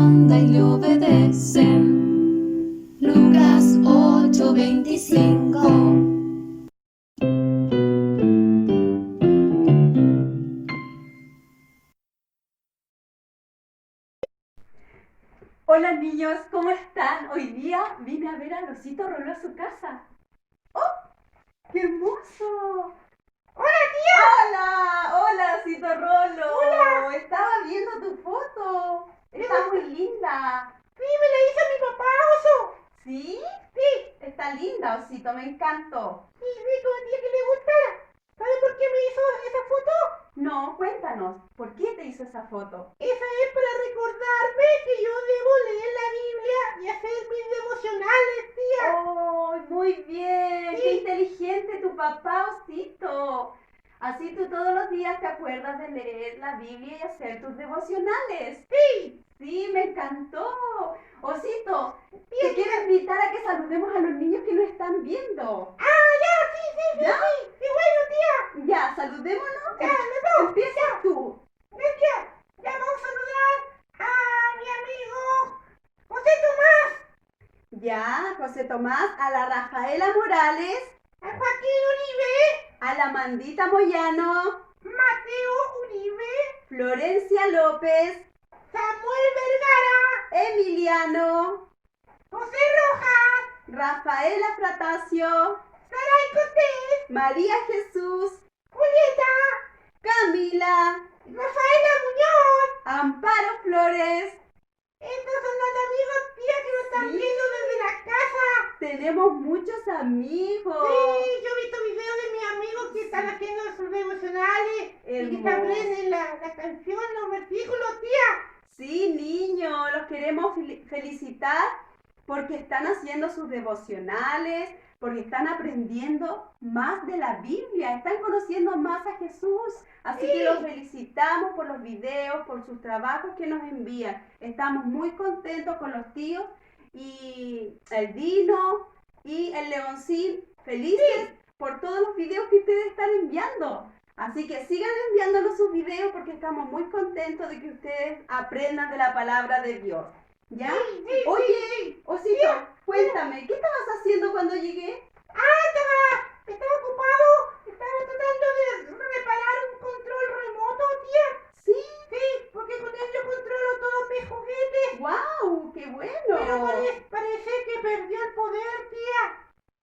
anda y le obedecen. Lucas 8:25. Hola niños, ¿cómo están? Hoy día vine a ver al osito Rolo a su casa. ¡Oh! ¡Qué hermoso! ¡Hola, tía! ¡Hola, osito Rolo! ¡Hola! Estaba viendo tu foto. Está muy linda. Sí, me la hizo mi papá, oso. ¿Sí? Sí, Está linda, osito, me encantó. sí, rico, tía, que le gustara. ¿Sabe por qué me hizo esa foto? No, cuéntanos, ¿por qué te hizo esa foto? Esa es para recordarme que yo debo leer la Biblia y hacer mis devocionales, tía. ¡Oh, muy bien! Sí. ¡Qué inteligente tu papá, osito! Así tú todos los días te acuerdas de leer la Biblia y hacer tus devocionales. Sí. Sí, me encantó. Osito, Tía, te quiero invitar a que saludemos a los niños que nos están viendo. Ah, ya, sí, ¿Ya? sí. Sí, bueno, tía. Ya, saludémonos. Ya, los dos. Empieza Ya. tú. Ya, tía. Ya vamos a saludar a mi amigo José Tomás, Ya, José Tomás, a la Rafaela Morales, a Joaquín Uribe, a la Mandita Moyano, Mateo Uribe, Florencia López, Samuel Vergara, Emiliano, José Rojas, Rafaela Fratacio, Saray Cortés, María Jesús, Julieta, Camila, Rafaela Muñoz. Amparo Flores. Estos son los amigos, tía, que nos están Sí. viendo desde la casa. Tenemos muchos amigos. Sí, yo he visto videos de mis amigos que están haciendo sus devocionales y que se Hermoso. aprenden la canción, los versículos, tía. Sí, niños, los queremos felicitar porque están haciendo sus devocionales, porque están aprendiendo más de la Biblia, están conociendo más a Jesús. Así que los felicitamos por los videos, por sus trabajos que nos envían. Estamos muy contentos con los tíos y el Dino y el Leoncín, felices por todos los videos que ustedes están enviando. Así que sigan enviándonos sus videos porque estamos muy contentos de que ustedes aprendan de la palabra de Dios. ¿Ya? Sí, Oye, Osito, cuéntame, ¿qué estabas haciendo cuando llegué? Estaba ocupado, estaba tratando de reparar un control remoto, tía. Sí. Sí, porque con él yo controlo todos mis juguetes. ¡Wow! ¡Qué bueno! Pero parece que perdió el poder, tía.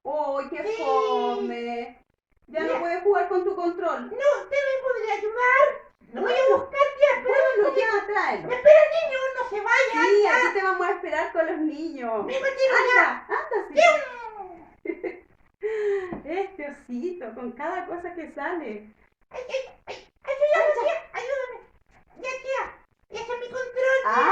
¡Uy, qué Sí. fome! Ya no Mira. puedes jugar con tu control. No, ¿usted me podría ayudar? Lo voy a buscar, tía. Espera, Bueno, ya, tráelo. espera, niño, no se vaya. Sí, aquí te vamos a esperar con los niños. Me retiro ya. Anda, sí. Este osito, con cada cosa que sale. Ayúdame, tía, ayúdame. Ya, tía, ese es mi control, tía.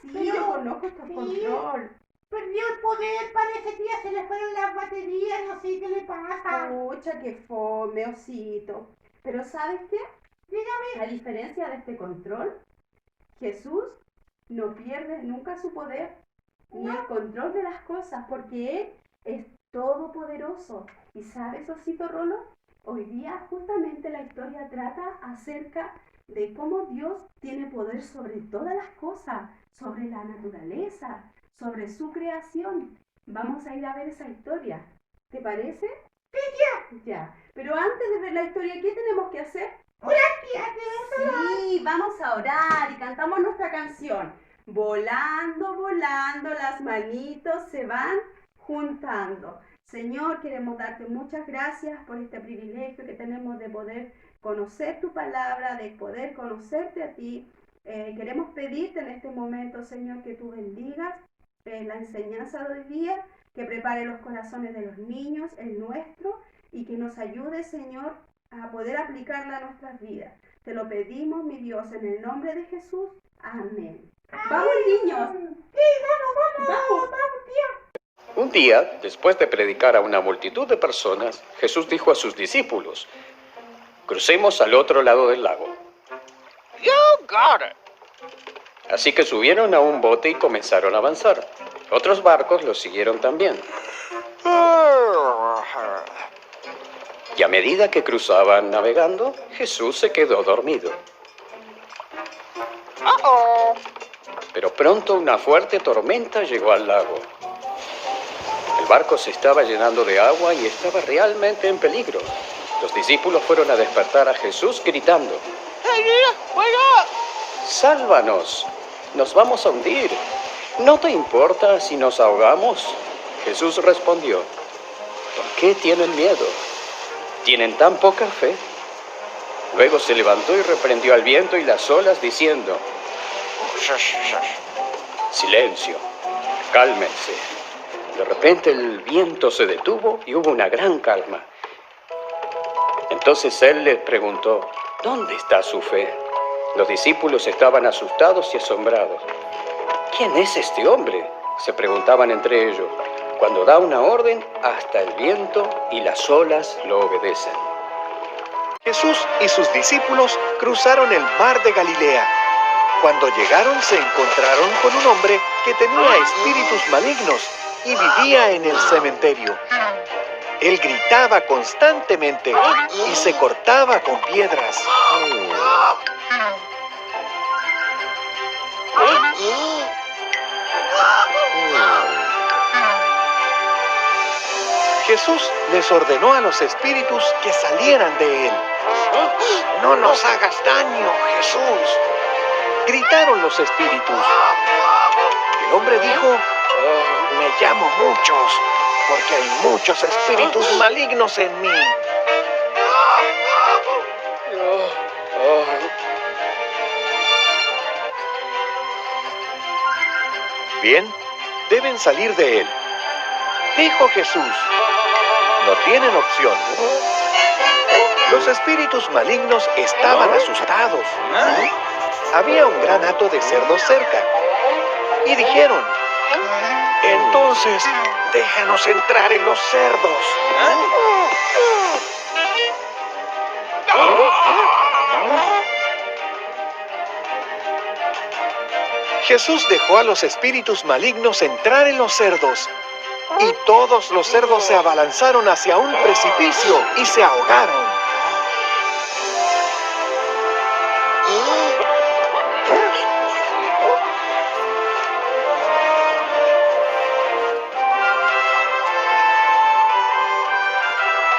Sí, Pero- yo conozco este sí. control. Perdió el poder, parece, tía, se le fueron las baterías, no sé qué le pasa. Pucha, qué fome, osito. Pero ¿sabes qué? Dígame. A diferencia de este control, Jesús no pierde nunca su poder ni el control de las cosas porque Él es todopoderoso. ¿Y sabes, osito Rolo? Hoy día justamente la historia trata acerca de cómo Dios tiene poder sobre todas las cosas, sobre la naturaleza, sobre su creación. Vamos a ir a ver esa historia. ¿Te parece? Sí, tía. Ya. Pero antes de ver la historia, ¿qué tenemos que hacer? Hola, tía, tenemos que orar. Sí, vamos a orar y cantamos nuestra canción. Volando, volando, las manitos se van juntando. Señor, queremos darte muchas gracias por este privilegio que tenemos de poder conocer tu palabra, de poder conocerte a ti. Queremos pedirte en este momento, Señor, que tú bendigas la enseñanza de hoy día, que prepare los corazones de los niños, el nuestro, y que nos ayude, Señor, a poder aplicarla a nuestras vidas. Te lo pedimos, mi Dios, en el nombre de Jesús. Amén. ¡Vamos, niños! Sí, vamos, tía. Un día, después de predicar a una multitud de personas, Jesús dijo a sus discípulos: crucemos al otro lado del lago. You got it. Así que subieron a un bote y comenzaron a avanzar. Otros barcos los siguieron también. Y a medida que cruzaban navegando, Jesús se quedó dormido. Uh-oh. Pero pronto una fuerte tormenta llegó al lago. El barco se estaba llenando de agua y estaba realmente en peligro. Los discípulos fueron a despertar a Jesús gritando: Hey, wake up! ¡Sálvanos! ¡Nos vamos a hundir! ¿No te importa si nos ahogamos? Jesús respondió: ¿por qué tienen miedo? ¿Tienen tan poca fe? Luego se levantó y reprendió al viento y las olas diciendo: Shush, shush. silencio, cálmense. De repente el viento se detuvo y hubo una gran calma. Entonces él les preguntó: ¿dónde está su fe? Los discípulos estaban asustados y asombrados. ¿Quién es este hombre?, se preguntaban entre ellos. Cuando da una orden, hasta el viento y las olas lo obedecen. Jesús y sus discípulos cruzaron el mar de Galilea. Cuando llegaron se encontraron con un hombre que tenía espíritus malignos y vivía en el cementerio. Él gritaba constantemente y se cortaba con piedras. Jesús les ordenó a los espíritus que salieran de él. «No nos hagas daño, Jesús», gritaron los espíritus. El hombre dijo: «Me llamo Muchos, porque hay muchos espíritus malignos en mí». Bien, deben salir de él, dijo Jesús. No tienen opción. Los espíritus malignos estaban asustados. Había un gran hato de cerdos cerca. Y dijeron: «Entonces, déjanos entrar en los cerdos». Jesús dejó a los espíritus malignos entrar en los cerdos. Y todos los cerdos se abalanzaron hacia un precipicio y se ahogaron.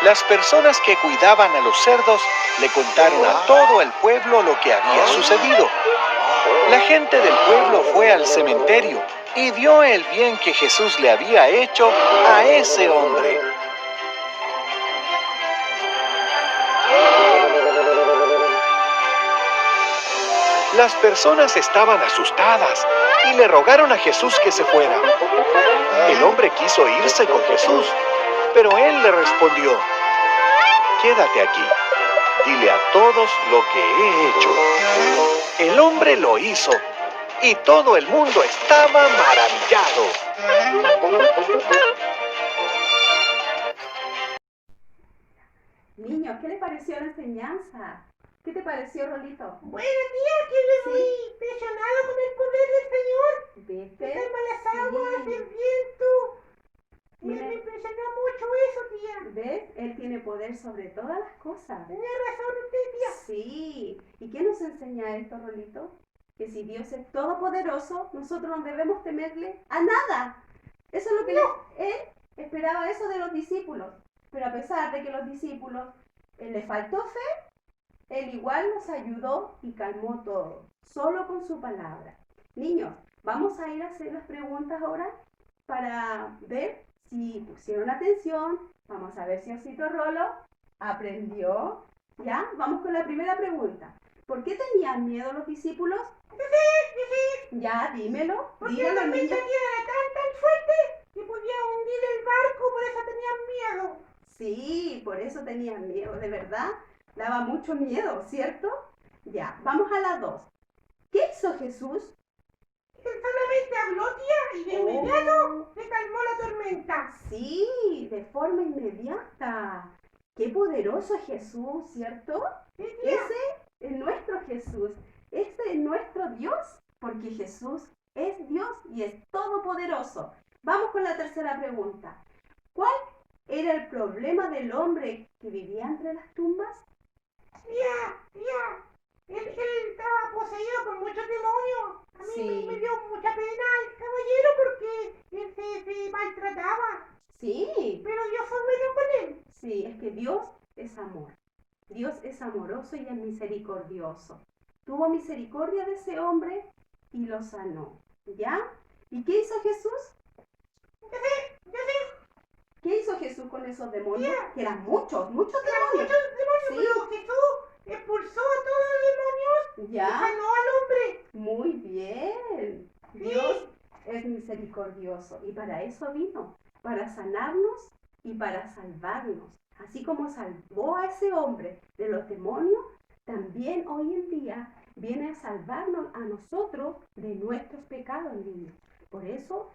Las personas que cuidaban a los cerdos le contaron a todo el pueblo lo que había sucedido. La gente del pueblo fue al cementerio y vio el bien que Jesús le había hecho a ese hombre. Las personas estaban asustadas y le rogaron a Jesús que se fuera. El hombre quiso irse con Jesús, pero él le respondió: «Quédate aquí, dile a todos lo que he hecho». El hombre lo hizo y todo el mundo estaba maravillado. Niños, ¿qué les pareció la enseñanza? ¿Qué te pareció, Rolito? Bueno, tía, que muy impresionado con el poder del Señor. ¿Viste? Calma las aguas, Sí. el viento. Me Tiene- impresionó mucho eso, tía. ¿Ves? Él tiene poder sobre todas las cosas. Tenía razón usted, tía. Sí. ¿Y qué nos enseña esto, Rolito? Que si Dios es todopoderoso, nosotros no debemos temerle a nada. Eso es lo que él esperaba eso de los discípulos. Pero a pesar de que los discípulos les faltó fe, él igual nos ayudó y calmó todo, solo con su palabra. Niños, vamos a ir a hacer las preguntas ahora para ver si pusieron atención. Vamos a ver si Osito Rolo aprendió. ¿Ya? Vamos con la primera pregunta. ¿Por qué tenían miedo los discípulos? Ya, dímelo. Porque Dímelo, la tormenta, niños. tía, era tan fuerte que podía hundir el barco, por eso tenían miedo. Sí, por eso tenían miedo, de verdad. Daba mucho miedo, ¿cierto? Ya, vamos a las 2. ¿Qué hizo Jesús? Él solamente habló, tía, y de inmediato le calmó la tormenta. Sí, de forma inmediata. Qué poderoso es Jesús, ¿cierto? Sí, tía. Ese es nuestro Jesús. Este es nuestro Dios, porque Jesús es Dios y es todopoderoso. Vamos con la tercera pregunta. ¿Cuál era el problema del hombre que vivía entre las tumbas? Tía, él estaba poseído por muchos demonios. A mí Sí. me dio mucha pena el caballero porque él se maltrataba. Sí, Pero Dios fue bueno con él. sí, es que Dios es amor. Dios es amoroso y es misericordioso. Tuvo misericordia de ese hombre y lo sanó. ¿Ya? ¿Y qué hizo Jesús? Yo sé, ¿Qué hizo Jesús con esos demonios? Tía. Que eran muchos, muchos eran demonios. muchos demonios, Sí. pero Jesús expulsó a todos los demonios y ¿Ya? sanó al hombre. Muy bien. Sí. Dios es misericordioso y para eso vino, para sanarnos y para salvarnos. Así como salvó a ese hombre de los demonios, también hoy en día viene a salvarnos a nosotros de nuestros pecados, niños. Por eso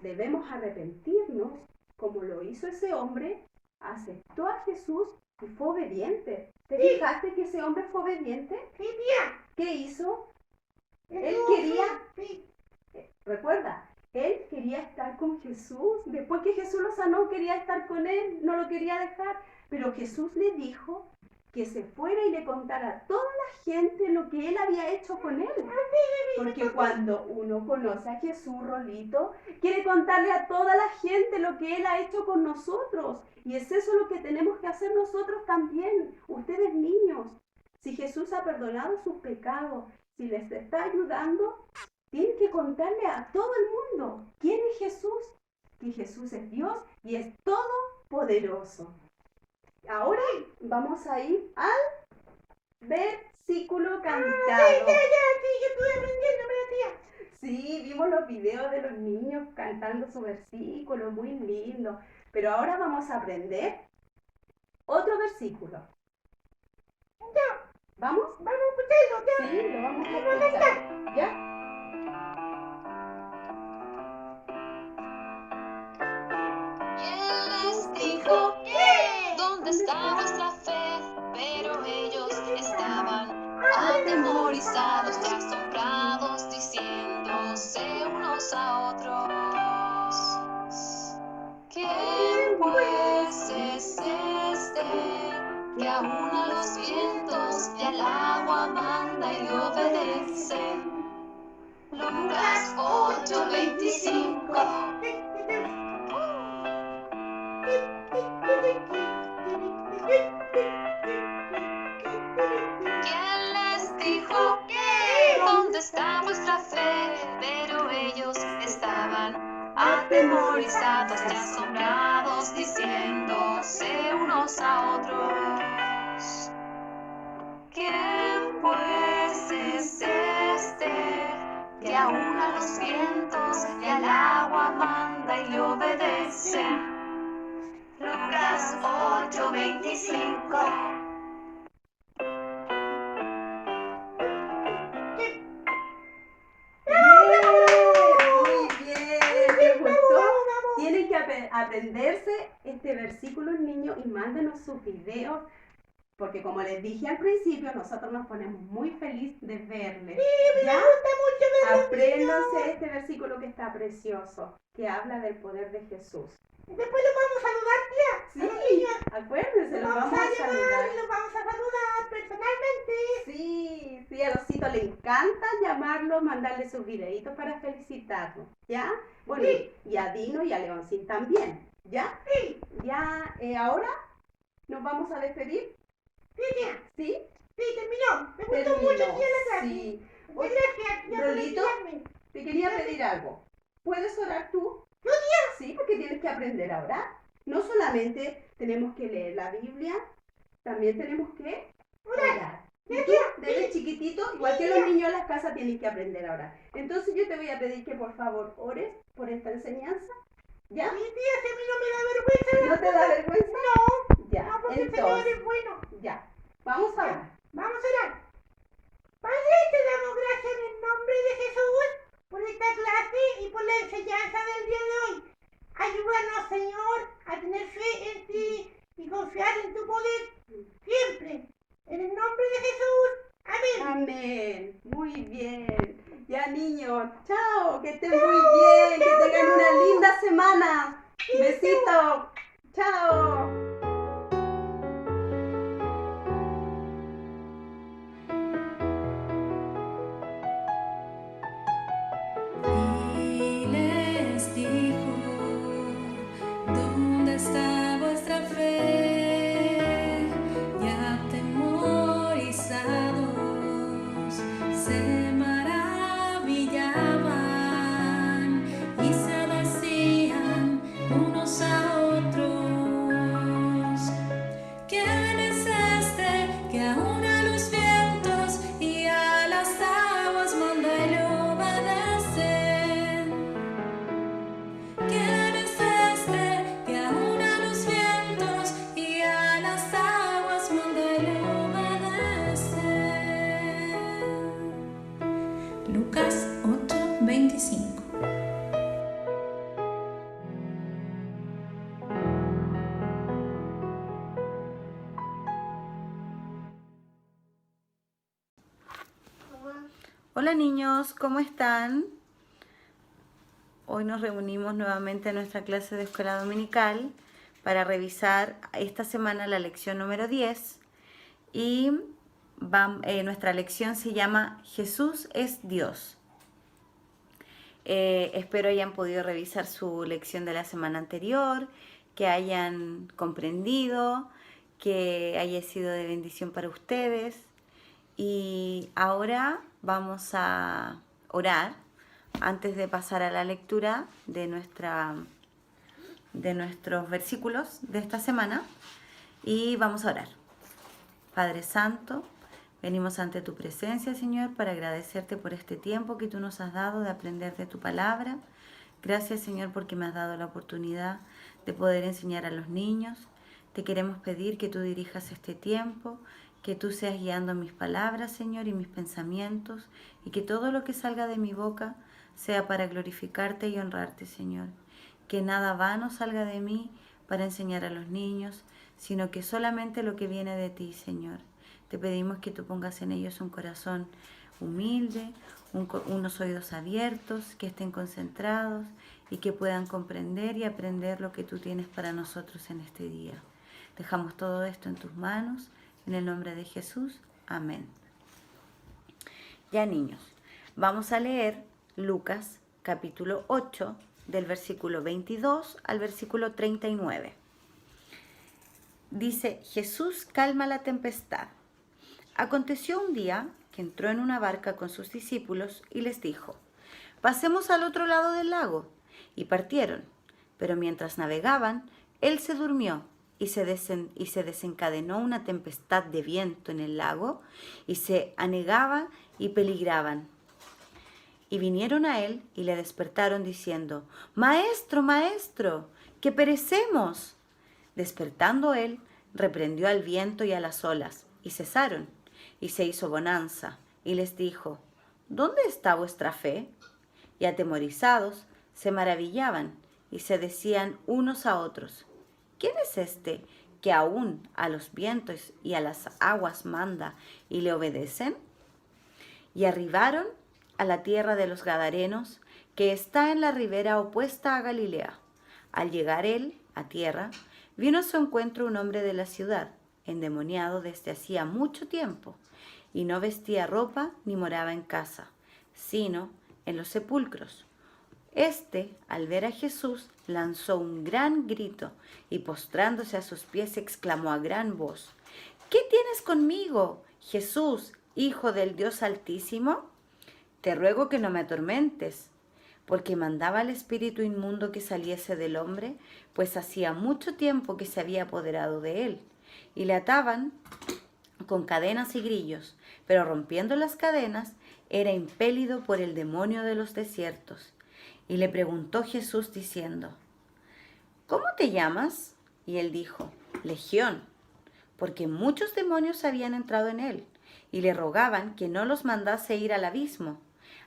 debemos arrepentirnos, como lo hizo ese hombre, aceptó a Jesús y fue obediente. ¿Te Sí. fijaste que ese hombre fue obediente? Sí, tía. ¿Qué hizo? Él Estuvo- quería- Sí. Recuerda, él quería estar con Jesús. Después que Jesús lo sanó, quería estar con él, no lo quería dejar. Pero Jesús le dijo que se fuera y le contara a toda la gente lo que él había hecho con él. Porque cuando uno conoce a Jesús, Rolito, quiere contarle a toda la gente lo que él ha hecho con nosotros. Y es eso lo que tenemos que hacer nosotros también, ustedes niños. Si Jesús ha perdonado sus pecados, si les está ayudando, tienen que contarle a todo el mundo quién es Jesús, que Jesús es Dios y es todopoderoso. Ahora vamos a ir al versículo cantado. Sí, yo estuve aprendiendo, mira, tía. Sí, vimos los videos de los niños cantando su versículo, muy lindo. Pero ahora vamos a aprender otro versículo. Ya, ¿Vamos? vamos a escucharlo, ya. Sí, lo vamos a Vamos a escuchar. cantar. ¿Ya? ¿Quién les dijo dónde está vuestra fe? Pero ellos estaban atemorizados y asombrados, diciéndose unos a otros: ¿quién pues es este que aún a los vientos y al agua manda y le obedece? Lucas 8:25. ¿Quién les dijo dónde está vuestra fe? Pero ellos estaban atemorizados y asombrados, diciéndose unos a otros: ¿quién pues es este que aún a los vientos y al agua manda y le obedece? Lucas 8:25. Muy bien, ¿te gustó? Tienen que aprenderse este versículo, niños, y mándenos sus videos, porque como les dije al principio, nosotros nos ponemos muy felices de verles. Me ¿Ya? gusta mucho ver los Apréndanse este versículo que está precioso, que habla del poder de Jesús. Después los vamos a saludar, tía. A los Sí, niños. acuérdense, los vamos a llamar saludar. y los vamos a saludar personalmente. Sí, sí, a Rosito le encanta llamarlo, mandarle sus videitos para felicitarlo, ¿ya? Bueno, Sí. y a Dino y a Leoncín también, ¿ya? Sí, Ya, ahora nos vamos a despedir, sí, tía. ¿sí? Sí, terminó. Me gustó Terminó, mucho, tía, la clase. sí. Muchas gracias, tía, por Rolito. enseñarme. Te quería pedir algo. ¿Puedes orar tú? Yo, tía. Sí, porque tienes que aprender a orar. No solamente tenemos que leer la Biblia, también tenemos que orar. Y tú, desde chiquitito, igual que los niños en las casas, tienes que aprender a orar. Entonces yo te voy a pedir que por favor ores por esta enseñanza. ¿Ya? Sí, tía, si a mí no me da vergüenza. ¿No te da vergüenza? No. Ya, No, porque el Señor entonces, es bueno. ya. Vamos a orar. Vamos a orar. Padre, te damos gracias en el nombre de Jesús por esta clase y por la enseñanza del día de hoy. Ayúdanos, Señor, a tener fe en ti y confiar en tu poder siempre. En el nombre de Jesús. Amén. Amén. Muy bien. Ya, niños. Chao. Que estén muy bien. Que tengan una linda semana. Besito. Chao. Hola niños, ¿cómo están? Hoy nos reunimos nuevamente en nuestra clase de escuela dominical para revisar esta semana la lección número 10 y nuestra lección se llama Jesús es Dios. Espero hayan podido revisar su lección de la semana anterior, que hayan comprendido, que haya sido de bendición para ustedes. Y ahora vamos a orar antes de pasar a la lectura de nuestros versículos de esta semana. Y vamos a orar. Padre Santo, venimos ante tu presencia, Señor, para agradecerte por este tiempo que tú nos has dado de aprender de tu palabra. Gracias, Señor, porque me has dado la oportunidad de poder enseñar a los niños. Te queremos pedir que tú dirijas este tiempo, que tú seas guiando mis palabras, Señor, y mis pensamientos, y que todo lo que salga de mi boca sea para glorificarte y honrarte, Señor. Que nada vano salga de mí para enseñar a los niños, sino que solamente lo que viene de ti, Señor. Te pedimos que tú pongas en ellos un corazón humilde, unos oídos abiertos, que estén concentrados y que puedan comprender y aprender lo que tú tienes para nosotros en este día. Dejamos todo esto en tus manos. En el nombre de Jesús, amén. Ya niños, vamos a leer Lucas capítulo 8 del versículo 22 al versículo 39. Dice, Jesús calma la tempestad. Aconteció un día que entró en una barca con sus discípulos y les dijo, pasemos al otro lado del lago. Y partieron, pero mientras navegaban, él se durmió. Y se desencadenó una tempestad de viento en el lago, y se anegaba y peligraban. Y vinieron a él y le despertaron diciendo, Maestro, Maestro, que perecemos. Despertando él, reprendió al viento y a las olas, y cesaron, y se hizo bonanza, y les dijo, ¿dónde está vuestra fe? Y atemorizados se maravillaban, y se decían unos a otros, ¿quién es este que aún a los vientos y a las aguas manda y le obedecen? Y arribaron a la tierra de los Gadarenos, que está en la ribera opuesta a Galilea. Al llegar él a tierra, vino a su encuentro un hombre de la ciudad, endemoniado desde hacía mucho tiempo, y no vestía ropa ni moraba en casa, sino en los sepulcros. Este, al ver a Jesús, lanzó un gran grito y postrándose a sus pies exclamó a gran voz, ¿qué tienes conmigo, Jesús, Hijo del Dios Altísimo? Te ruego que no me atormentes, porque mandaba al espíritu inmundo que saliese del hombre, pues hacía mucho tiempo que se había apoderado de él, y le ataban con cadenas y grillos, pero rompiendo las cadenas, era impelido por el demonio de los desiertos. Y le preguntó Jesús diciendo, ¿cómo te llamas? Y él dijo, Legión, porque muchos demonios habían entrado en él, y le rogaban que no los mandase ir al abismo.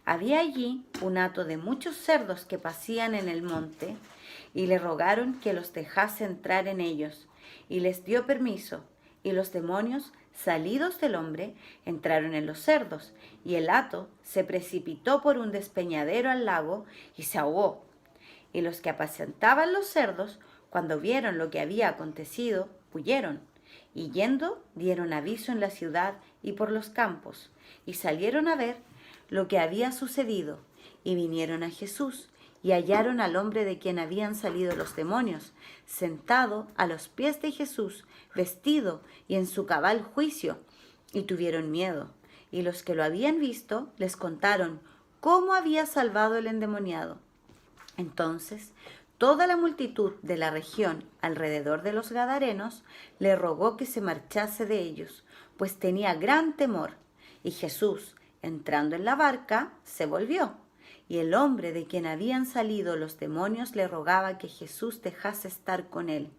Había allí un hato de muchos cerdos que pasían en el monte, y le rogaron que los dejase entrar en ellos, y les dio permiso, y los demonios, salidos del hombre, entraron en los cerdos, y el hato se precipitó por un despeñadero al lago y se ahogó. Y los que apacentaban los cerdos, cuando vieron lo que había acontecido, huyeron, y yendo dieron aviso en la ciudad y por los campos, y salieron a ver lo que había sucedido, y vinieron a Jesús, y hallaron al hombre de quien habían salido los demonios, sentado a los pies de Jesús, vestido y en su cabal juicio, y tuvieron miedo. Y los que lo habían visto les contaron cómo había salvado el endemoniado. Entonces, toda la multitud de la región alrededor de los Gadarenos le rogó que se marchase de ellos, pues tenía gran temor. Y Jesús, entrando en la barca, se volvió. Y el hombre de quien habían salido los demonios le rogaba que Jesús dejase estar con él.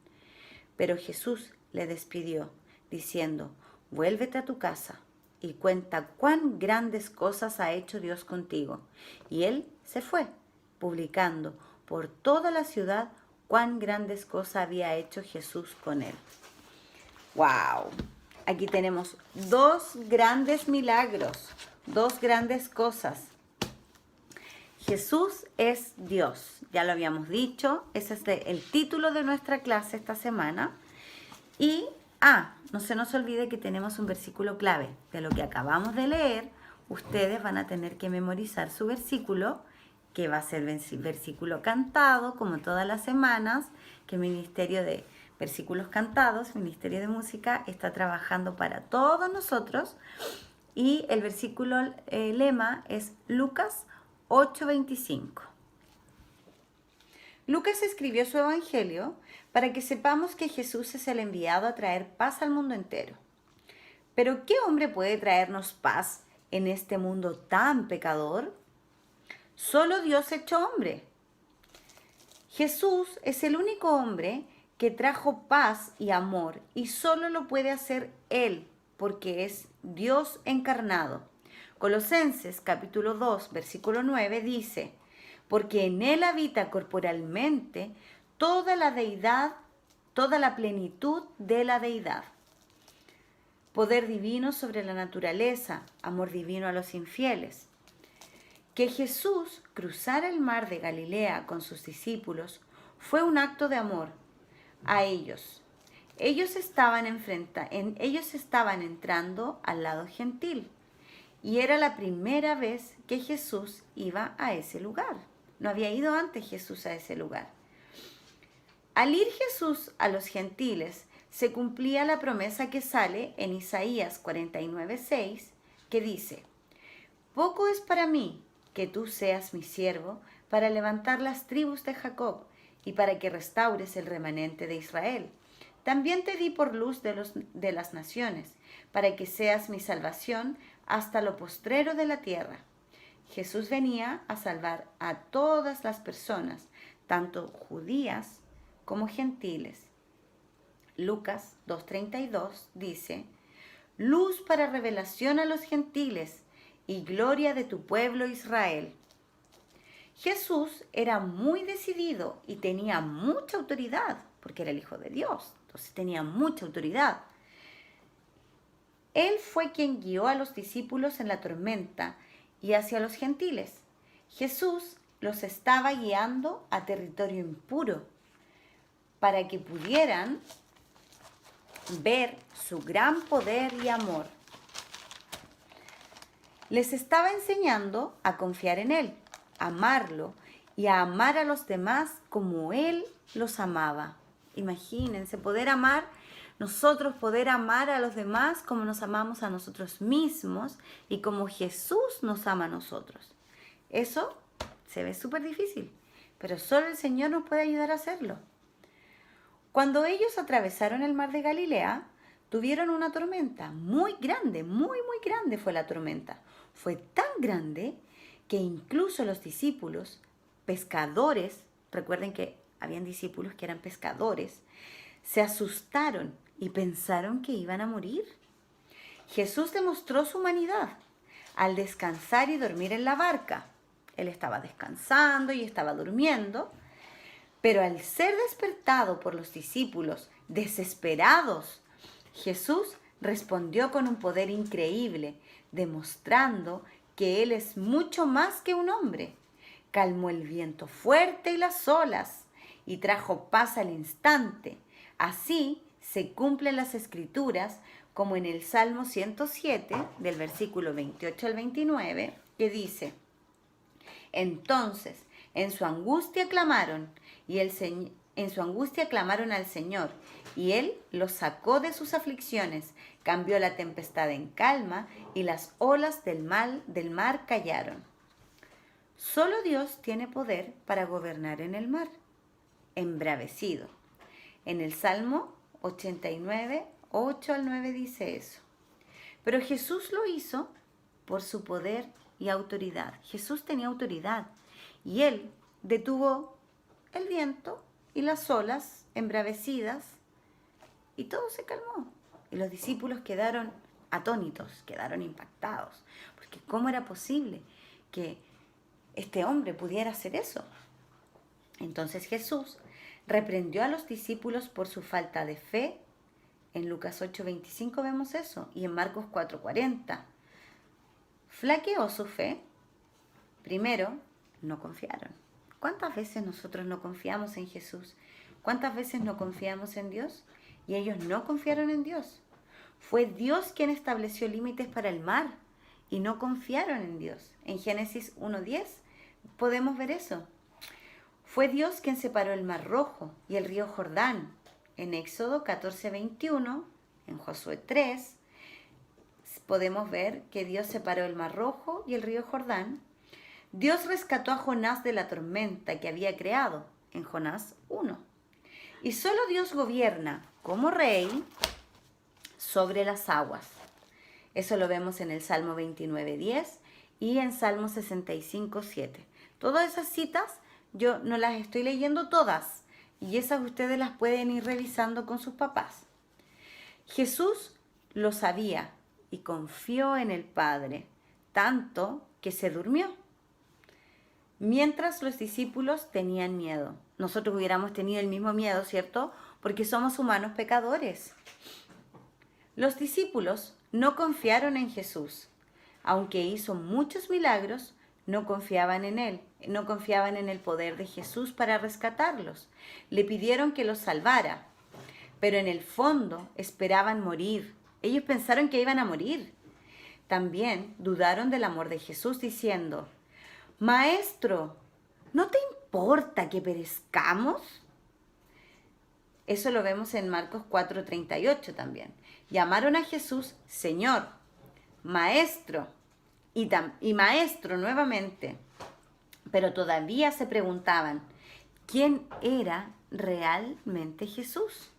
Pero Jesús le despidió, diciendo, vuélvete a tu casa y cuenta cuán grandes cosas ha hecho Dios contigo. Y él se fue, publicando por toda la ciudad cuán grandes cosas había hecho Jesús con él. ¡Wow! Aquí tenemos dos grandes milagros. dos grandes cosas. Jesús es Dios, ya lo habíamos dicho, ese es el título de nuestra clase esta semana. Y, no se nos olvide que tenemos un versículo clave. De lo que acabamos de leer, ustedes van a tener que memorizar su versículo, que va a ser versículo cantado, como todas las semanas, que el Ministerio de Versículos Cantados, Ministerio de Música, está trabajando para todos nosotros. Y el versículo lema es Lucas 8:25. Lucas escribió su evangelio para que sepamos que Jesús es el enviado a traer paz al mundo entero. Pero ¿qué hombre puede traernos paz en este mundo tan pecador? Solo Dios hecho hombre. Jesús es el único hombre que trajo paz y amor, y solo lo puede hacer Él, porque es Dios encarnado. Colosenses capítulo 2, versículo 9 dice: porque en Él habita corporalmente toda la deidad, toda la plenitud de la deidad. Poder divino sobre la naturaleza, amor divino a los infieles. Que Jesús cruzara el mar de Galilea con sus discípulos fue un acto de amor a ellos. Ellos estaban entrando al lado gentil y era la primera vez que Jesús iba a ese lugar. No había ido antes Jesús a ese lugar. Al ir Jesús a los gentiles, se cumplía la promesa que sale en Isaías 49:6, que dice: poco es para mí que tú seas mi siervo para levantar las tribus de Jacob y para que restaures el remanente de Israel. También te di por luz de las naciones, para que seas mi salvación hasta lo postrero de la tierra. Jesús venía a salvar a todas las personas, tanto judías como gentiles. Lucas 2:32 dice: luz para revelación a los gentiles y gloria de tu pueblo Israel. Jesús era muy decidido y tenía mucha autoridad, porque era el Hijo de Dios, entonces tenía mucha autoridad. Él fue quien guió a los discípulos en la tormenta y hacia los gentiles. Jesús los estaba guiando a territorio impuro para que pudieran ver su gran poder y amor. Les estaba enseñando a confiar en Él, a amarlo y a amar a los demás como Él los amaba. Imagínense, nosotros poder amar a los demás como nos amamos a nosotros mismos y como Jesús nos ama a nosotros. Eso se ve súper difícil, pero solo el Señor nos puede ayudar a hacerlo. Cuando ellos atravesaron el mar de Galilea, tuvieron una tormenta muy grande, muy grande fue la tormenta. Fue tan grande que incluso los discípulos, pescadores, recuerden que habían discípulos que eran pescadores, se asustaron y pensaron que iban a morir. Jesús demostró su humanidad al descansar y dormir en la barca. Él estaba descansando y estaba durmiendo, pero al ser despertado por los discípulos desesperados, Jesús respondió con un poder increíble, demostrando que Él es mucho más que un hombre. Calmó el viento fuerte y las olas y trajo paz al instante. Así se cumplen las Escrituras, como en el Salmo 107, del versículo 28 al 29, que dice: entonces, en su angustia clamaron al Señor, y Él los sacó de sus aflicciones, cambió la tempestad en calma, y las olas del mar callaron. Solo Dios tiene poder para gobernar en el mar, embravecido. En el Salmo 89, 8 al 9 dice eso. Pero Jesús lo hizo por su poder y autoridad. Jesús tenía autoridad y Él detuvo el viento y las olas embravecidas y todo se calmó. Y los discípulos quedaron atónitos, quedaron impactados, porque ¿cómo era posible que este hombre pudiera hacer eso? Entonces Jesús reprendió a los discípulos por su falta de fe. En Lucas 8:25 vemos eso, y en Marcos 4:40. flaqueó su fe. Primero, no confiaron. ¿Cuántas veces nosotros no confiamos en Jesús? ¿Cuántas veces no confiamos en Dios? Y ellos no confiaron en Dios. Fue Dios quien estableció límites para el mar y no confiaron en Dios. En Génesis 1:10 podemos ver eso. Fue Dios quien separó el mar Rojo y el río Jordán. En Éxodo 14:21, en Josué 3, podemos ver que Dios separó el mar Rojo y el río Jordán. Dios rescató a Jonás de la tormenta que había creado, en Jonás 1. Y solo Dios gobierna como rey sobre las aguas. Eso lo vemos en el Salmo 29:10 y en Salmo 65:7. Todas esas citas yo no las estoy leyendo todas, y esas ustedes las pueden ir revisando con sus papás. Jesús lo sabía y confió en el Padre, tanto que se durmió. Mientras los discípulos tenían miedo. Nosotros hubiéramos tenido el mismo miedo, ¿cierto? Porque somos humanos pecadores. Los discípulos no confiaron en Jesús. Aunque hizo muchos milagros, no confiaban en Él. No confiaban en el poder de Jesús para rescatarlos. Le pidieron que los salvara. Pero en el fondo esperaban morir. Ellos pensaron que iban a morir. También dudaron del amor de Jesús diciendo: Maestro, ¿no te importa que perezcamos? Eso lo vemos en Marcos 4:38 también. Llamaron a Jesús Señor, Maestro y Maestro nuevamente. Pero todavía se preguntaban, ¿quién era realmente Jesús?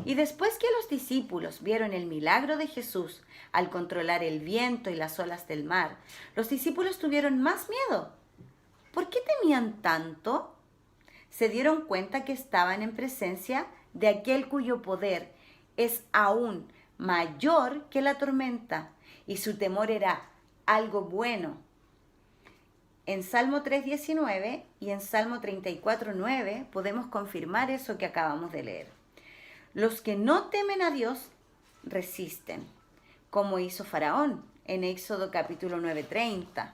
Y después que los discípulos vieron el milagro de Jesús al controlar el viento y las olas del mar, los discípulos tuvieron más miedo. ¿Por qué temían tanto? Se dieron cuenta que estaban en presencia de aquel cuyo poder es aún mayor que la tormenta, y su temor era algo bueno. En Salmo 3:19 y en Salmo 34:9 podemos confirmar eso que acabamos de leer. Los que no temen a Dios resisten, como hizo Faraón en Éxodo capítulo 9:30.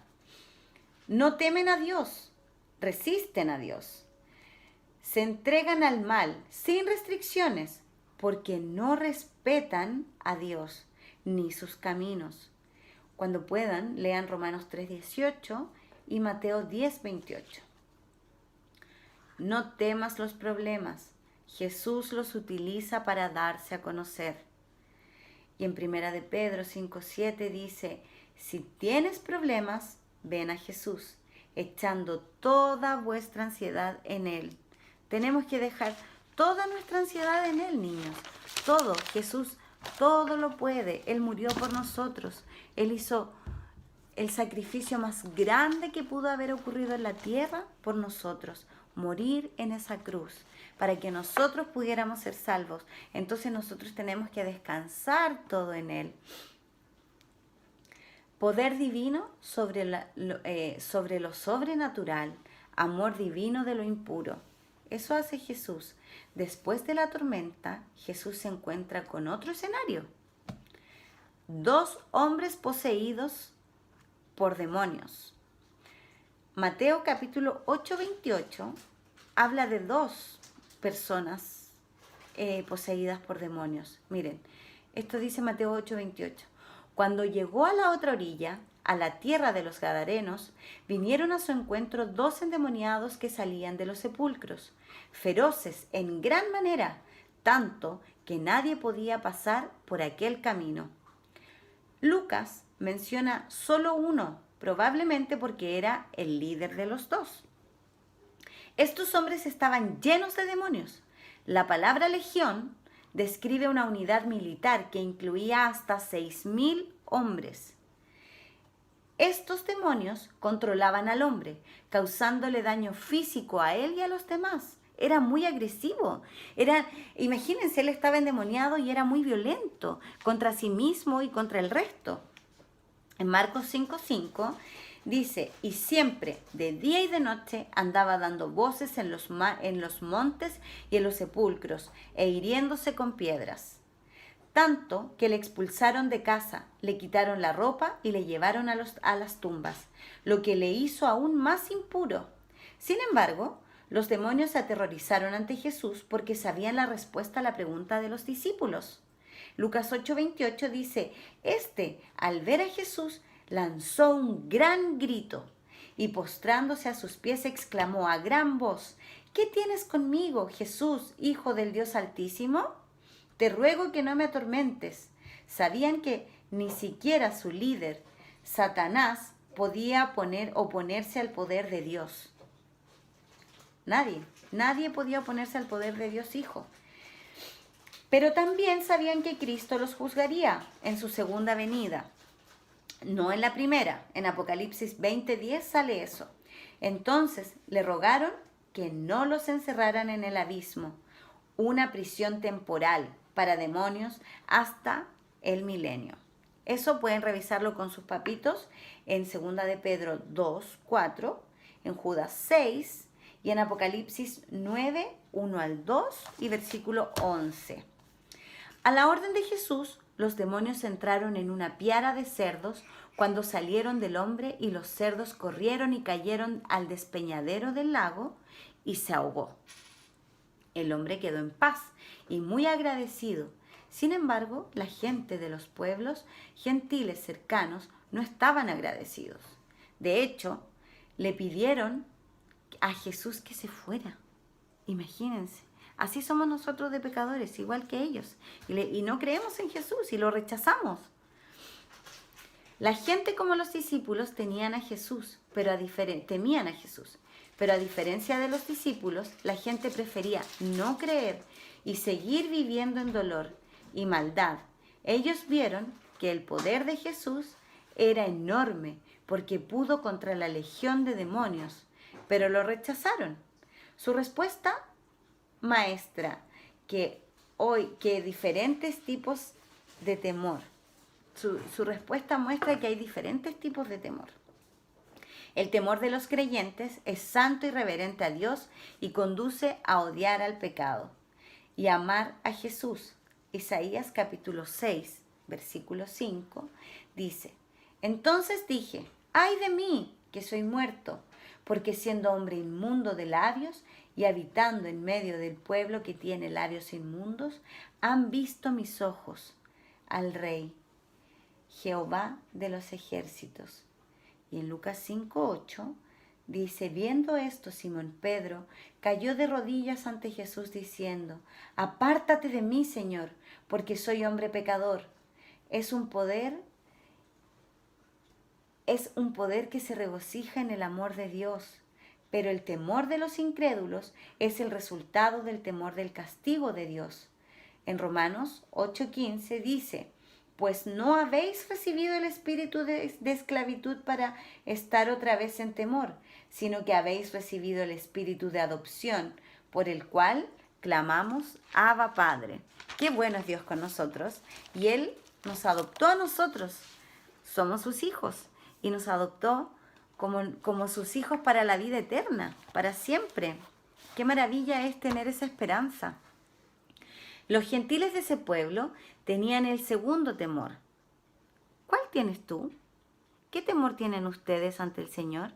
No temen a Dios, resisten a Dios. Se entregan al mal sin restricciones porque no respetan a Dios ni sus caminos. Cuando puedan, lean Romanos 3:18 y Mateo 10:28. No temas los problemas. Jesús los utiliza para darse a conocer. Y en 1 de Pedro 5:7 dice: si tienes problemas, ven a Jesús, echando toda vuestra ansiedad en Él. Tenemos que dejar toda nuestra ansiedad en Él, niños. Todo, Jesús todo lo puede. Él murió por nosotros. Él hizo el sacrificio más grande que pudo haber ocurrido en la tierra por nosotros. Morir en esa cruz para que nosotros pudiéramos ser salvos. Entonces nosotros tenemos que descansar todo en Él. Poder divino sobre lo sobrenatural, amor divino de lo impuro. Eso hace Jesús. Después de la tormenta, Jesús se encuentra con otro escenario. 2 hombres poseídos por demonios. Mateo capítulo 8:28 habla de 2 personas poseídas por demonios. Miren, esto dice Mateo 8:28. Cuando llegó a la otra orilla, a la tierra de los Gadarenos, vinieron a su encuentro 2 endemoniados que salían de los sepulcros, feroces en gran manera, tanto que nadie podía pasar por aquel camino. Lucas menciona solo uno, probablemente porque era el líder de los 2. Estos hombres estaban llenos de demonios. La palabra legión describe una unidad militar que incluía hasta 6,000 hombres. Estos demonios controlaban al hombre, causándole daño físico a él y a los demás. Era muy agresivo. Imagínense, él estaba endemoniado y era muy violento contra sí mismo y contra el resto. En Marcos 5:5 dice: y siempre, de día y de noche, andaba dando voces en los montes y en los sepulcros, e hiriéndose con piedras. tanto que le expulsaron de casa, le quitaron la ropa y le llevaron a las tumbas, lo que le hizo aún más impuro. Sin embargo, los demonios se aterrorizaron ante Jesús porque sabían la respuesta a la pregunta de los discípulos. Lucas 8:28 dice, al ver a Jesús, lanzó un gran grito y postrándose a sus pies exclamó a gran voz, ¿qué tienes conmigo, Jesús, Hijo del Dios Altísimo? Te ruego que no me atormentes. Sabían que ni siquiera su líder, Satanás, podía oponerse al poder de Dios. Nadie podía oponerse al poder de Dios Hijo. Pero también sabían que Cristo los juzgaría en su segunda venida. No en la primera. En Apocalipsis 20:10 sale eso. Entonces le rogaron que no los encerraran en el abismo, una prisión temporal para demonios hasta el milenio. Eso pueden revisarlo con sus papitos en 2 de Pedro 2:4, en Judas 6 y en Apocalipsis 9, 1 al 2 y versículo 11. A la orden de Jesús, los demonios entraron en una piara de cerdos cuando salieron del hombre y los cerdos corrieron y cayeron al despeñadero del lago y se ahogó. El hombre quedó en paz y muy agradecido. Sin embargo, la gente de los pueblos gentiles cercanos no estaban agradecidos. De hecho, le pidieron a Jesús que se fuera. Imagínense. Así somos nosotros de pecadores, igual que ellos. Y no creemos en Jesús y lo rechazamos. La gente como los discípulos temían a Jesús, pero a diferencia de los discípulos, la gente prefería no creer y seguir viviendo en dolor y maldad. Ellos vieron que el poder de Jesús era enorme porque pudo contra la legión de demonios, pero lo rechazaron. Su respuesta maestra que diferentes tipos de temor. Su respuesta muestra que hay diferentes tipos de temor. El temor de los creyentes es santo y reverente a Dios y conduce a odiar al pecado y amar a Jesús. Isaías capítulo 6, versículo 5 dice, entonces dije, ¡ay de mí, que soy muerto! Porque siendo hombre inmundo de labios y habitando en medio del pueblo que tiene labios inmundos, han visto mis ojos al Rey, Jehová de los ejércitos. Y en Lucas 5:8 dice, viendo esto, Simón Pedro cayó de rodillas ante Jesús diciendo, apártate de mí, Señor, porque soy hombre pecador. Es un poder que se regocija en el amor de Dios, pero el temor de los incrédulos es el resultado del temor del castigo de Dios. En Romanos 8:15 dice, pues no habéis recibido el espíritu de esclavitud para estar otra vez en temor, sino que habéis recibido el espíritu de adopción, por el cual clamamos, Abba Padre. Qué bueno es Dios con nosotros, y Él nos adoptó a nosotros. Somos sus hijos, y nos adoptó como sus hijos para la vida eterna, para siempre. Qué maravilla es tener esa esperanza. Los gentiles de ese pueblo tenían el segundo temor. ¿Cuál tienes tú? ¿Qué temor tienen ustedes ante el Señor?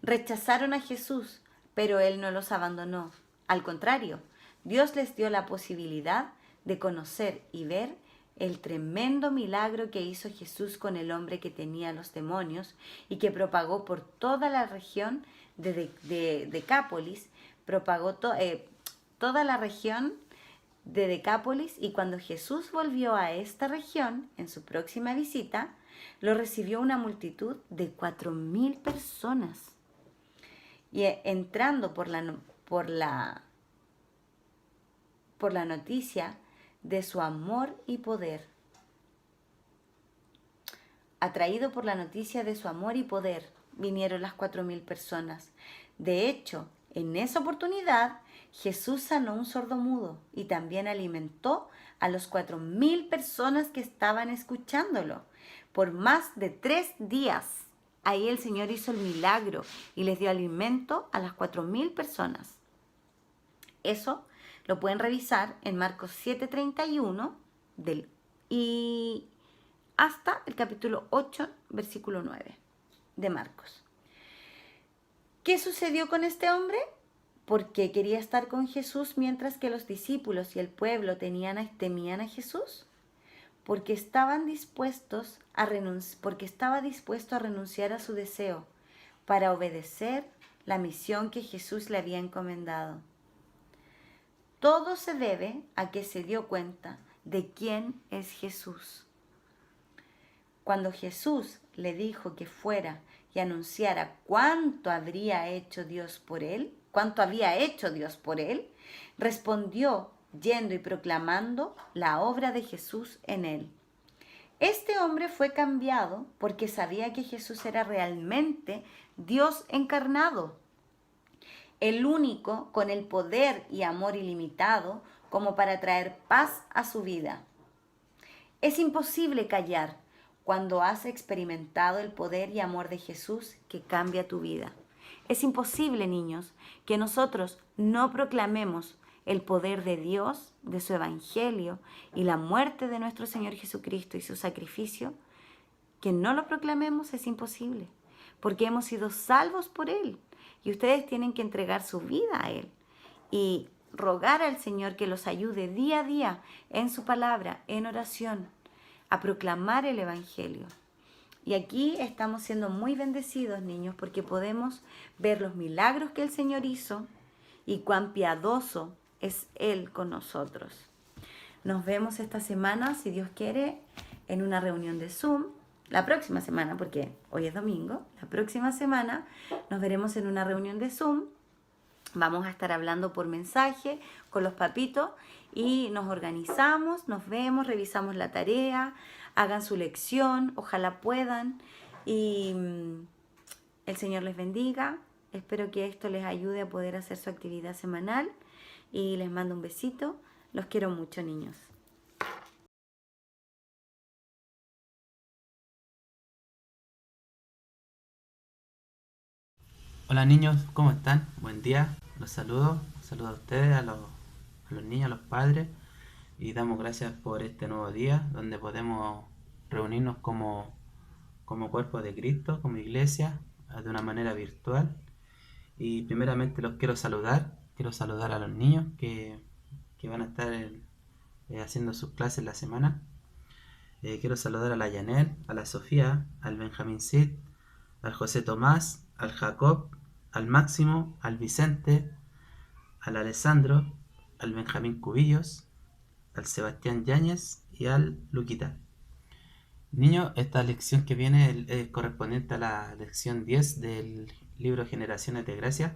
Rechazaron a Jesús, pero Él no los abandonó. Al contrario, Dios les dio la posibilidad de conocer y ver el tremendo milagro que hizo Jesús con el hombre que tenía los demonios y que propagó por toda la región de Decápolis, toda la región de Decápolis, y cuando Jesús volvió a esta región en su próxima visita, lo recibió una multitud de 4,000 personas. Y entrando por la noticia de su amor y poder, atraído por la noticia de su amor y poder, vinieron las 4,000 personas. De hecho, en esa oportunidad, Jesús sanó un sordomudo y también alimentó a los 4,000 personas que estaban escuchándolo por más de 3 días. Ahí el Señor hizo el milagro y les dio alimento a las 4,000 personas. Eso lo pueden revisar en Marcos 7:31 y hasta el capítulo 8, versículo 9 de Marcos. ¿Qué sucedió con este hombre? ¿Por qué quería estar con Jesús mientras que los discípulos y el pueblo temían a Jesús? Porque estaba dispuesto a renunciar a su deseo para obedecer la misión que Jesús le había encomendado. Todo se debe a que se dio cuenta de quién es Jesús. Cuando Jesús le dijo que fuera y anunciara cuánto había hecho Dios por él, respondió yendo y proclamando la obra de Jesús en él. Este hombre fue cambiado porque sabía que Jesús era realmente Dios encarnado, el único con el poder y amor ilimitado como para traer paz a su vida. Es imposible callar cuando has experimentado el poder y amor de Jesús que cambia tu vida. Es imposible, niños, que nosotros no proclamemos el poder de Dios, de su evangelio y la muerte de nuestro Señor Jesucristo y su sacrificio. Que no lo proclamemos es imposible, porque hemos sido salvos por Él. Y ustedes tienen que entregar su vida a Él y rogar al Señor que los ayude día a día en su palabra, en oración, a proclamar el evangelio. Y aquí estamos siendo muy bendecidos, niños, porque podemos ver los milagros que el Señor hizo y cuán piadoso es Él con nosotros. Nos vemos esta semana, si Dios quiere, en una reunión de Zoom. La próxima semana, porque hoy es domingo, la próxima semana nos veremos en una reunión de Zoom. Vamos a estar hablando por mensaje con los papitos y nos organizamos, nos vemos, revisamos la tarea, hagan su lección, ojalá puedan. Y el Señor les bendiga. Espero que esto les ayude a poder hacer su actividad semanal. Y les mando un besito. Los quiero mucho, niños. Hola niños, ¿cómo están? Buen día, los saludo a ustedes, a los niños, a los padres, y damos gracias por este nuevo día donde podemos reunirnos como cuerpo de Cristo, como iglesia, de una manera virtual. Y primeramente los quiero saludar a los niños que van a estar haciendo sus clases la semana. Quiero saludar a la Yanel, a la Sofía, al Benjamín Cid, al José Tomás, al Jacob, al Máximo, al Vicente, al Alessandro, al Benjamín Cubillos, al Sebastián Yáñez y al Luquita. Niños, esta lección que viene es correspondiente a la lección 10 del libro Generaciones de Gracia.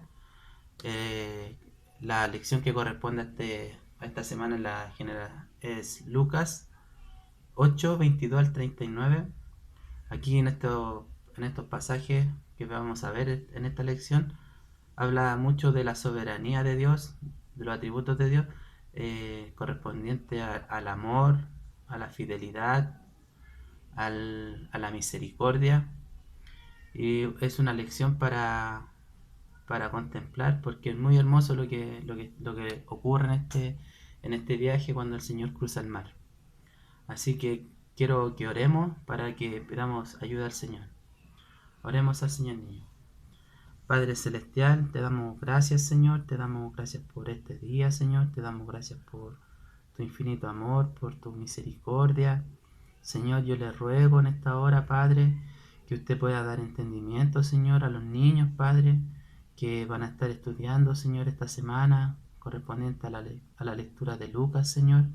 La lección que corresponde a esta semana es Lucas 8, 22 al 39. Aquí en estos pasajes que vamos a ver en esta lección, habla mucho de la soberanía de Dios, de los atributos de Dios, correspondiente al amor, a la fidelidad, a la misericordia. Y es una lección para contemplar, porque es muy hermoso lo que ocurre en este viaje cuando el Señor cruza el mar. Así que quiero que oremos para que pidamos ayuda al Señor. Oremos al Señor, niño. Padre Celestial, te damos gracias, Señor, te damos gracias por este día, Señor, te damos gracias por tu infinito amor, por tu misericordia. Señor, yo le ruego en esta hora, Padre, que usted pueda dar entendimiento, Señor, a los niños, Padre, que van a estar estudiando, Señor, esta semana, correspondiente a la lectura de Lucas, Señor.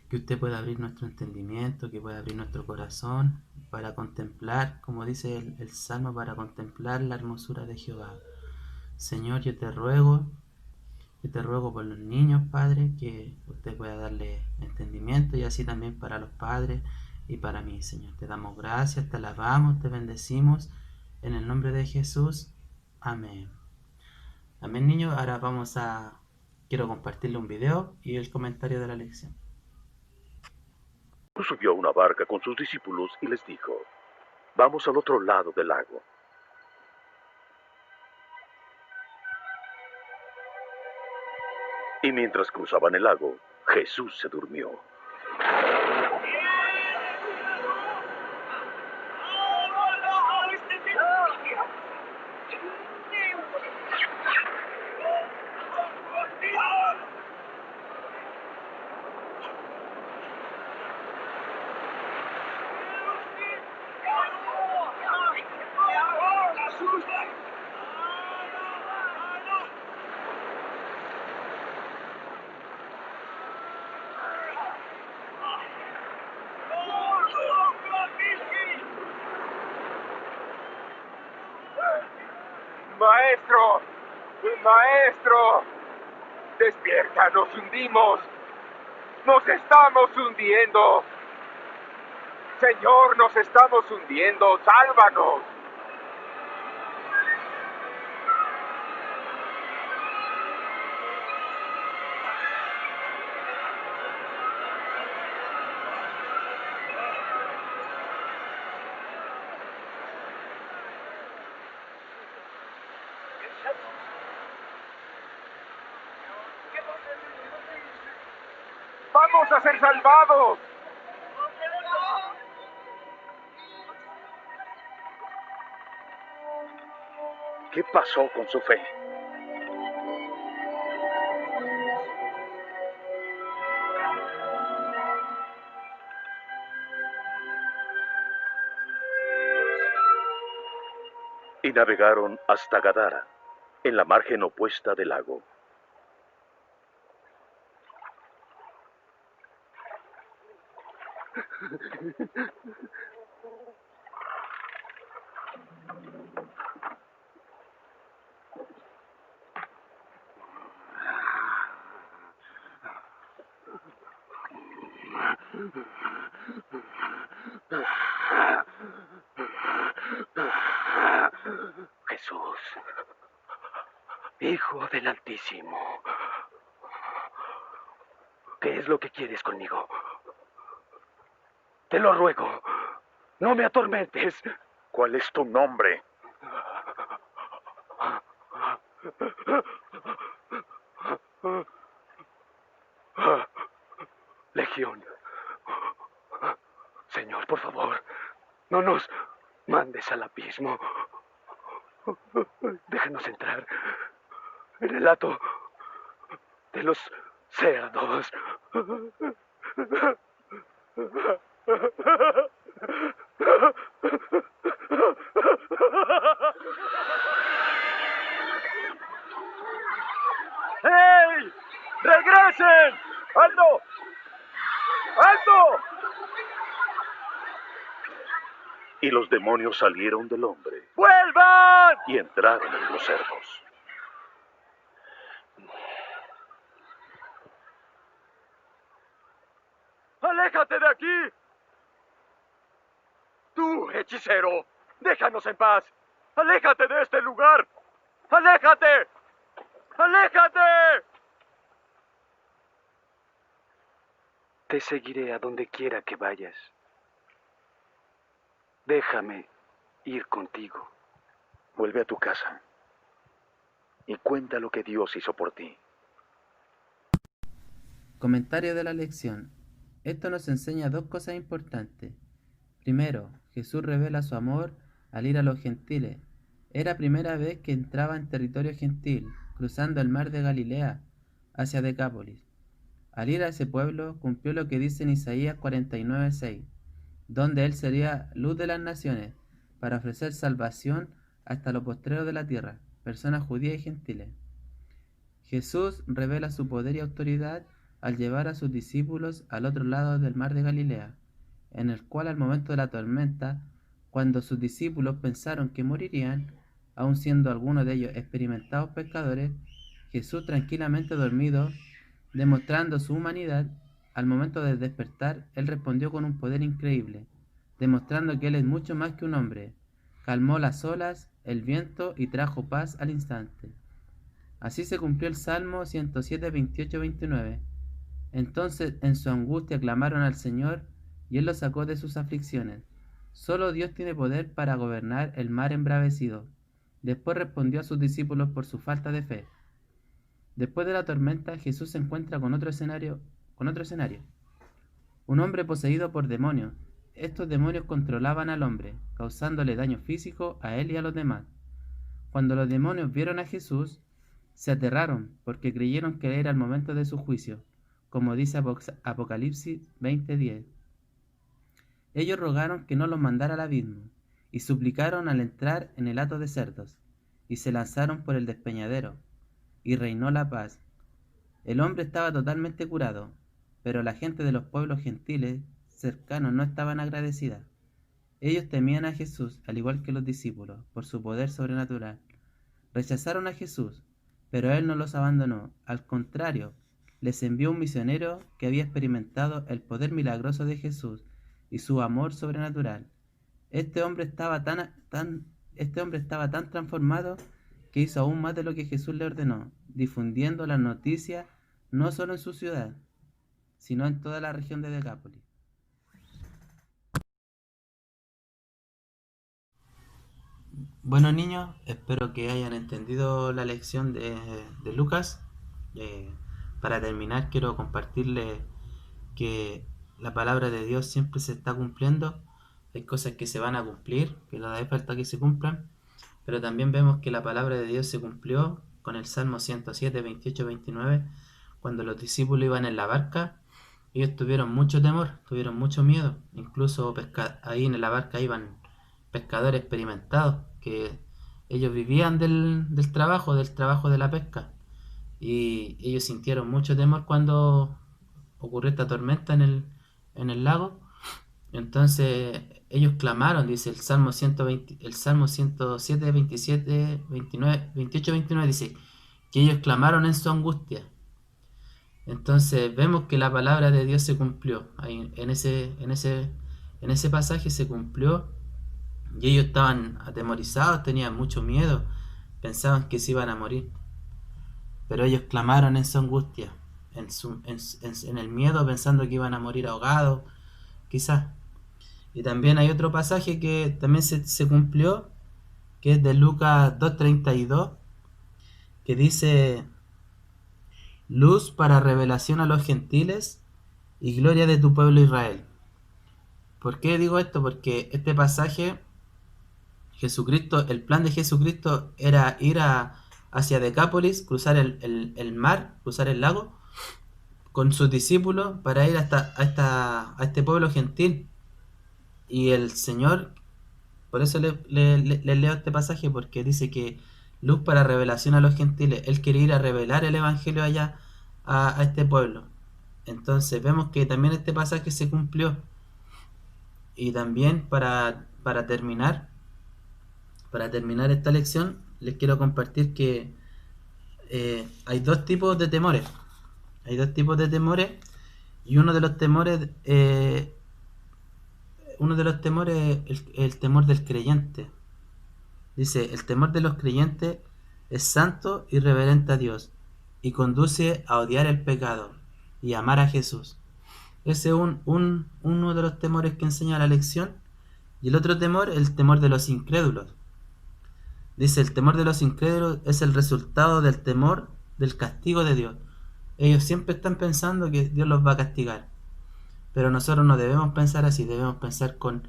Que usted pueda abrir nuestro entendimiento, que pueda abrir nuestro corazón para contemplar, como dice el Salmo, para contemplar la hermosura de Jehová. Señor, yo te ruego por los niños, Padre, que usted pueda darle entendimiento, y así también para los padres y para mí, Señor. Te damos gracias, te alabamos, te bendecimos, en el nombre de Jesús. Amén. Amén, niños. Ahora quiero compartirle un video y el comentario de la lección. Subió a una barca con sus discípulos y les dijo: vamos al otro lado del lago. Y mientras cruzaban el lago, Jesús se durmió. Maestro, despierta, nos hundimos. Nos estamos hundiendo. Señor, nos estamos hundiendo. Sálvanos. ¡Vamos a ser salvados! ¿Qué pasó con su fe? Y navegaron hasta Gadara, en la margen opuesta del lago. Jesús, Hijo del Altísimo, ¿qué es lo que quieres conmigo? Te lo ruego, no me atormentes. ¿Cuál es tu nombre? Legión. Señor, por favor, no nos mandes al abismo. Déjanos entrar en el hato de los cerdos. ¡Hey! ¡Regresen! ¡Alto! ¡Alto! Y los demonios salieron del hombre ¡Vuelvan! y entraron en los cerdos. ¡Aléjate de aquí! ¡Tú, hechicero! ¡Déjanos en paz! ¡Aléjate de este lugar! ¡Aléjate! ¡Aléjate! Te seguiré a donde quiera que vayas. Déjame ir contigo. Vuelve a tu casa y cuenta lo que Dios hizo por ti. Comentario de la lección. Esto nos enseña dos cosas importantes. Primero, Jesús revela su amor al ir a los gentiles. Era primera vez que entraba en territorio gentil, cruzando el mar de Galilea hacia Decápolis. Al ir a ese pueblo, cumplió lo que dice en Isaías 49:6, donde él sería luz de las naciones, para ofrecer salvación hasta lo postrero de la tierra, personas judías y gentiles. Jesús revela su poder y autoridad al llevar a sus discípulos al otro lado del mar de Galilea, en el cual al momento de la tormenta, cuando sus discípulos pensaron que morirían, aun siendo algunos de ellos experimentados pescadores, Jesús tranquilamente dormido, demostrando su humanidad, al momento de despertar, él respondió con un poder increíble, demostrando que él es mucho más que un hombre. Calmó las olas, el viento y trajo paz al instante. Así se cumplió el Salmo 107, 28, 29. Entonces en su angustia clamaron al Señor y él los sacó de sus aflicciones. Solo Dios tiene poder para gobernar el mar embravecido. Después respondió a sus discípulos por su falta de fe. Después de la tormenta, Jesús se encuentra con otro escenario. Un hombre poseído por demonios. Estos demonios controlaban al hombre, causándole daño físico a él y a los demás. Cuando los demonios vieron a Jesús, se aterraron porque creyeron que era el momento de su juicio, como dice Apocalipsis 20:10. Ellos rogaron que no los mandara al abismo, y suplicaron al entrar en el hato de cerdos, y se lanzaron por el despeñadero, y reinó la paz. El hombre estaba totalmente curado, pero la gente de los pueblos gentiles cercanos no estaban agradecidas. Ellos temían a Jesús, al igual que los discípulos, por su poder sobrenatural. Rechazaron a Jesús, Pero él no los abandonó. Al contrario, les envió un misionero que había experimentado el poder milagroso de Jesús y su amor sobrenatural. Este hombre estaba tan transformado que hizo aún más de lo que Jesús le ordenó, difundiendo las noticias no solo en su ciudad, sino en toda la región de Decápolis. Bueno, niños, espero que hayan entendido la lección de Lucas. Para terminar, quiero compartirles que la palabra de Dios siempre se está cumpliendo. Hay cosas que se van a cumplir, que todavía falta que se cumplan, pero también vemos que la palabra de Dios se cumplió con el Salmo 107, 28, 29, cuando los discípulos iban en la barca. Ellos tuvieron mucho temor, tuvieron mucho miedo. Incluso ahí en la barca iban pescadores experimentados, que ellos vivían del trabajo de la pesca, y ellos sintieron mucho temor cuando ocurrió esta tormenta en el lago. Entonces ellos clamaron, dice el Salmo 107, 27, 29, 28, 29, dice que ellos clamaron en su angustia. Entonces vemos que la palabra de Dios se cumplió. Ahí, en ese pasaje se cumplió, y ellos estaban atemorizados, tenían mucho miedo, pensaban que se iban a morir. Pero ellos clamaron en su angustia, en el miedo, pensando que iban a morir ahogados, quizás. Y también hay otro pasaje que también se cumplió, que es de Lucas 2:32, que dice: luz para revelación a los gentiles y gloria de tu pueblo Israel. ¿Por qué digo esto? Porque este pasaje, Jesucristo, el plan de Jesucristo era ir hacia Decápolis, cruzar el mar, cruzar el lago con sus discípulos para ir a este pueblo gentil. Y el Señor, por eso le leo este pasaje, porque dice que luz para revelación a los gentiles. Él quiere ir a revelar el evangelio allá a este pueblo. Entonces vemos que también este pasaje se cumplió. Y también para terminar esta lección, les quiero compartir que hay dos tipos de temores. Hay dos tipos de temores, y uno de los temores es el temor del creyente. Dice: el temor de los creyentes es santo y reverente a Dios, y conduce a odiar el pecado y amar a Jesús. Ese es uno de los temores que enseña la lección. Y el otro temor, el temor de los incrédulos. Dice: el temor de los incrédulos es el resultado del temor del castigo de Dios. Ellos siempre están pensando que Dios los va a castigar. Pero nosotros no debemos pensar así, debemos pensar con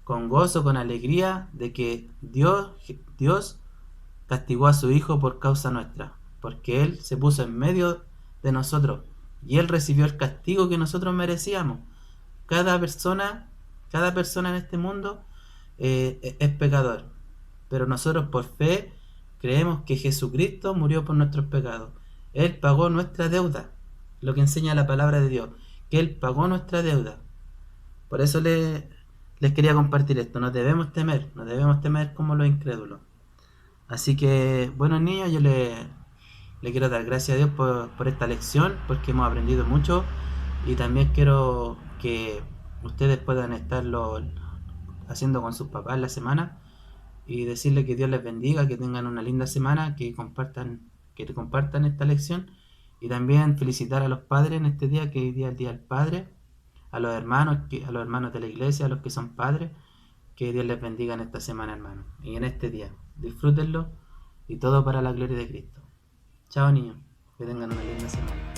gozo, con alegría, de que Dios castigó a su Hijo por causa nuestra, porque Él se puso en medio de nosotros, y Él recibió el castigo que nosotros merecíamos. Cada persona en este mundo es pecador, pero nosotros por fe creemos que Jesucristo murió por nuestros pecados. Él pagó nuestra deuda, lo que enseña la palabra de Dios, que Él pagó nuestra deuda. Por eso les quería compartir esto. No debemos temer como los incrédulos. Así que, bueno, niños, yo le quiero dar gracias a Dios por esta lección, porque hemos aprendido mucho, y también quiero que ustedes puedan estarlo haciendo con sus papás la semana, y decirle que Dios les bendiga, que tengan una linda semana, que compartan esta lección, y también felicitar a los padres en este día, que hoy día es el Día del Padre, a los hermanos de la iglesia, a los que son padres, que Dios les bendiga en esta semana, hermanos, y en este día. Disfrútenlo, y todo para la gloria de Cristo. Chao, niños, que tengan una linda semana.